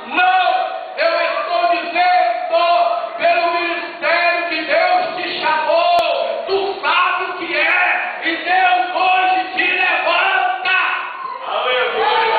Não, eu estou dizendo pelo ministério que Deus te chamou. Tu sabe o que é, e Deus hoje te levanta. Aleluia!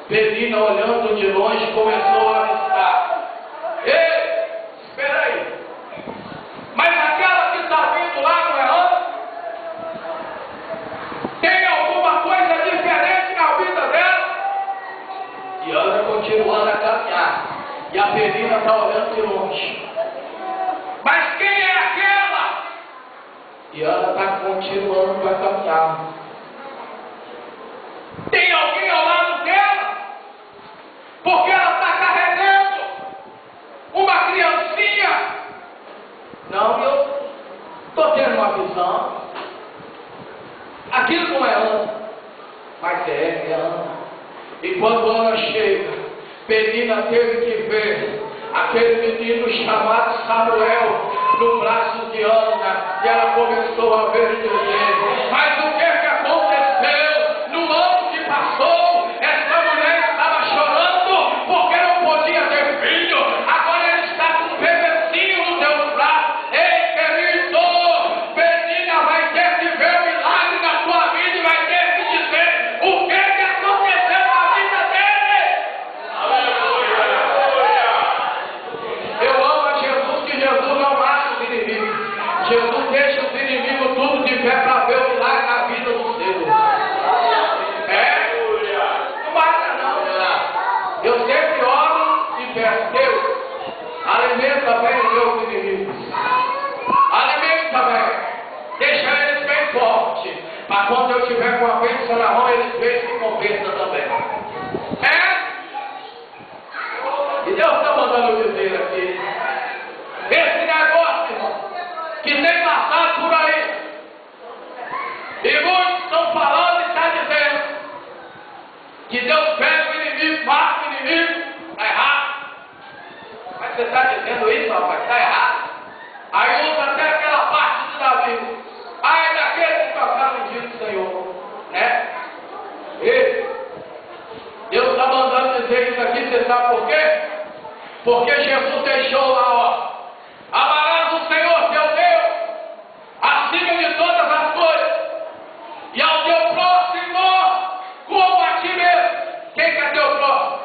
Penina, olhando de longe, começou a avistar. Ei, espera aí. Mas aquela que está vindo lá não é Ana? Tem alguma coisa diferente na vida dela? E Ana continuando a caminhar. E a Penina está olhando de longe. Mas quem é aquela? E Ana está continuando a caminhar. Tem alguém ao lado dela? Porque ela está carregando uma criancinha. Não, eu estou tendo uma visão. Aquilo não é Ana, mas é Ana. E quando Ana chega, Penina teve que ver aquele menino chamado Samuel no braço de Ana. E ela começou a ver ele. Mas o que aconteceu no ano que passou? Essa mulher estava chorando porque não podia ter filho. Agora ela está com um bebezinho no teu braço. Ei, querido, Penina vai ter que ver um milagre na tua vida e vai ter que dizer o que aconteceu na vida dele. Aleluia! Eu amo a Jesus, que Jesus não mata os inimigos. Jesus deixa os inimigos tudo de pé para ver o milagre na vida do seu. Não mata não. Eu sempre oro e peço, Deus, alimenta bem os meus inimigos. Alimenta bem. Deixa eles bem fortes. Para quando eu estiver com a bênção na mão, eles vejam que compensa também. E Deus está mandando dizer aqui. Esse negócio, irmão, que tem passado por aí. E muitos estão falando e estão dizendo que Deus pega o inimigo, mata o inimigo. Está errado. Mas você está dizendo isso, rapaz? Está errado. Aí usa até aquela parte de Davi. Ai, daquele que tocar no dia do Senhor. Né? E Deus está mandando dizer isso aqui, você sabe por quê? Porque Jesus deixou lá, ó. Amarás o Senhor teu Deus acima de todas as coisas, e ao teu próximo como a ti mesmo. Quem que é teu próximo?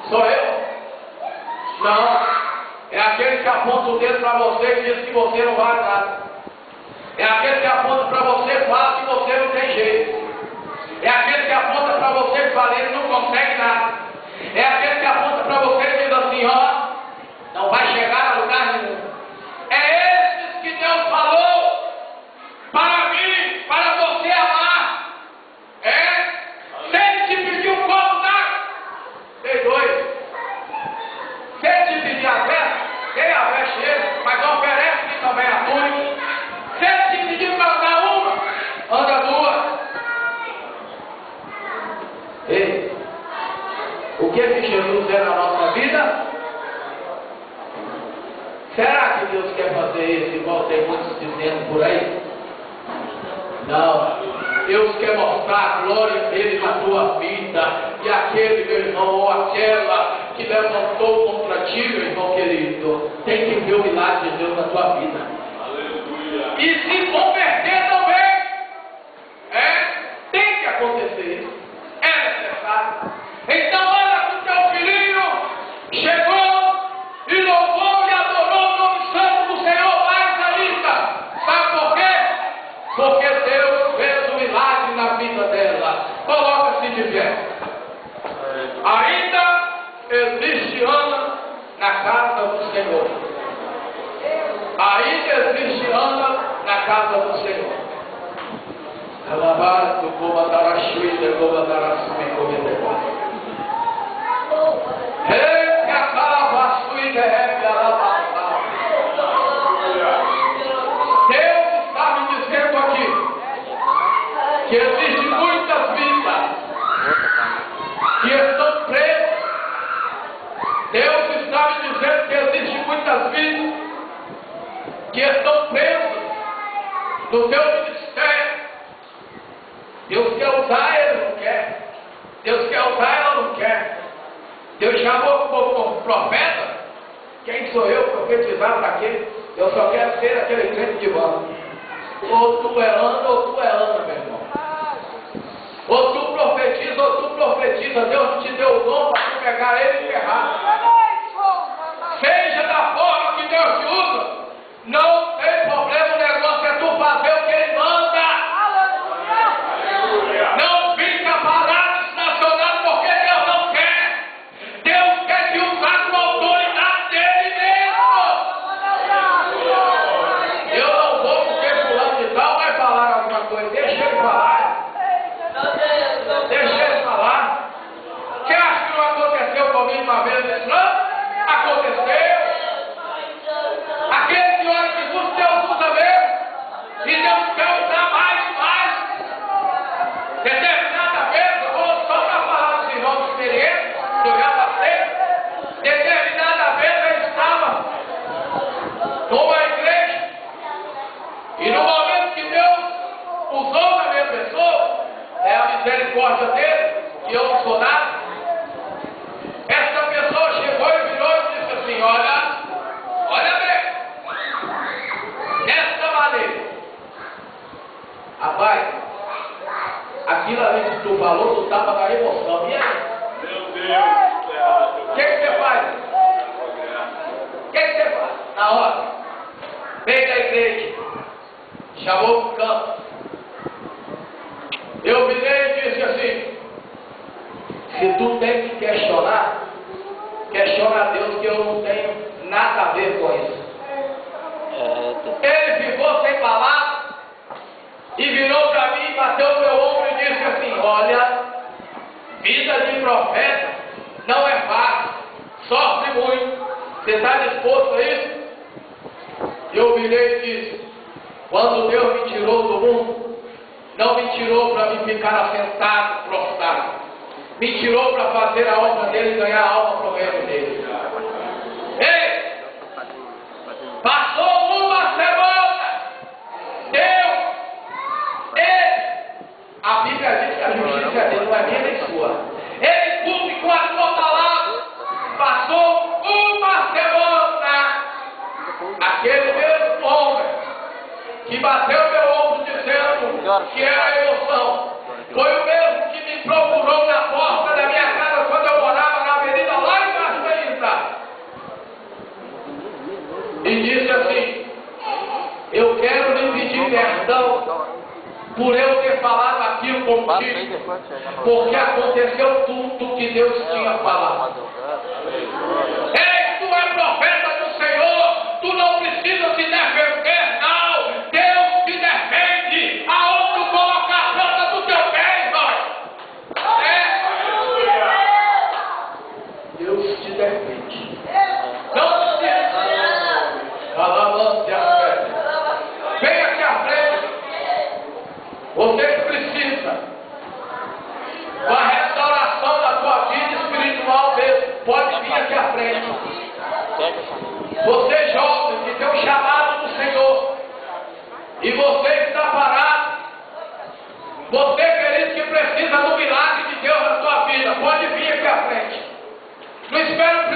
Sou eu? Não. É aquele que aponta o dedo para você e diz que você não vale nada. É aquele que aponta para você e fala que você não tem jeito. É aquele que aponta para você e fala que ele não consegue nada. É aquele que aponta para você e diz assim, ó, não vai chegar a lugar nenhum. É esses que Deus falou para mim, para você amar. Se ele te pedir um copo d'água, tem dois. Se ele te pedir a veste, tem a veste ele, mas oferece também a túnica. Se ele te pedir para andar uma, anda duas. Ei, o que Jesus é na nossa vida? Será que Deus quer fazer isso igual tem muitos dizendo por aí? Não. Deus quer mostrar a glória dele na tua vida. E aquele, meu irmão, ou aquela que levantou contra ti, meu irmão querido, tem que ver o milagre de Deus na tua vida. Aleluia. E se converter também. Tem que acontecer isso. É necessário. Então olha que o teu filhinho chegou e louvou e adorou o nome santo do Senhor mais ainda. Sabe por quê? Porque Deus fez um milagre na vida dela. Coloca-se de pé. Ainda existe Ana na casa do Senhor. Ainda existe Ana na casa do Senhor. Alabado, comandar a chuita, comandar a sumi, comandar Ei, que acaba a chuita, é alabado. Deus está me dizendo aqui que existem muitas vidas que estão presas. Deus está me dizendo que existem muitas vidas que estão presas no teu ministério. Deus quer usar, ele não quer. Deus quer usar, ela não quer. Deus chamou como profeta. Quem sou eu profetizar para quê? Eu só quero ser aquele crente de banco. Ou tu é Ana ou tu é Ana, meu irmão. Ou tu profetiza ou tu profetiza. Deus te deu o dom para tu pegar ele e ferrar. Seja da forma que Deus te usa, não tem problema. O negócio é tu fazer o que ele manda. Não fica parado, estacionado, porque Deus não quer. Deus quer te usar com a autoridade dele mesmo. Eu não vou porque fulano de tal vai falar alguma coisa. Deixa ele falar. Deixa ele falar. Você acha que não aconteceu comigo uma vez nesse ano? Aconteceu. Aquele que olha que Jesus, Deus usa mesmo. E Deus quer usar mais e mais. Determinada vez, eu vou só para falar dos irmãos de experiência, que eu já passei. Determinada vez eu estava numa igreja. E no momento que Deus usou na minha pessoa, é a misericórdia dele, que eu não sou nada. Essa pessoa chegou e virou e disse assim: olha bem, dessa maneira, rapaz, aquilo ali que tu falou, tu estava na emoção, e aí? Meu Deus! O que você faz? O que você faz? Na hora, veio da igreja, chamou para o canto, eu virei e disse assim: se tu tem que questionar, questiona a Deus, que eu não tenho nada a ver com isso. Ele ficou sem palavras e virou para mim, bateu no meu ombro e disse assim: olha, vida de profeta não é fácil, sofre muito. Você está disposto a isso? Eu virei e disse: quando Deus me tirou do mundo, não me tirou para me ficar assentado, prostrado. Me tirou para fazer a obra dele e ganhar a alma para o reino dele. Ei! Passou uma semana. Deus, ele, a Bíblia diz que a justiça dele não é minha nem sua. Ele cumpre com a sua palavra. Passou uma semana. Aquele mesmo homem que bateu meu ombro dizendo que era emoção, foi o mesmo que me procurou na porta da minha casa quando eu morava na avenida lá embaixo da Elisá. E disse assim: eu quero lhe pedir perdão por eu ter falado aquilo contigo, porque aconteceu tudo que Deus tinha falado. Ei, tu é profeta do Senhor, tu não precisa se defender, não. Deus te defende aonde tu colocar a planta do teu pé, irmão. Deus te defende. Não te alabando a fé. Vem aqui à frente. Você que precisa da restauração da tua vida espiritual mesmo, pode vir aqui à frente. Você jovem que tem um chamado do Senhor e você está parado, você querido que precisa do milagre de Deus na sua vida, pode vir aqui à frente. Não espera o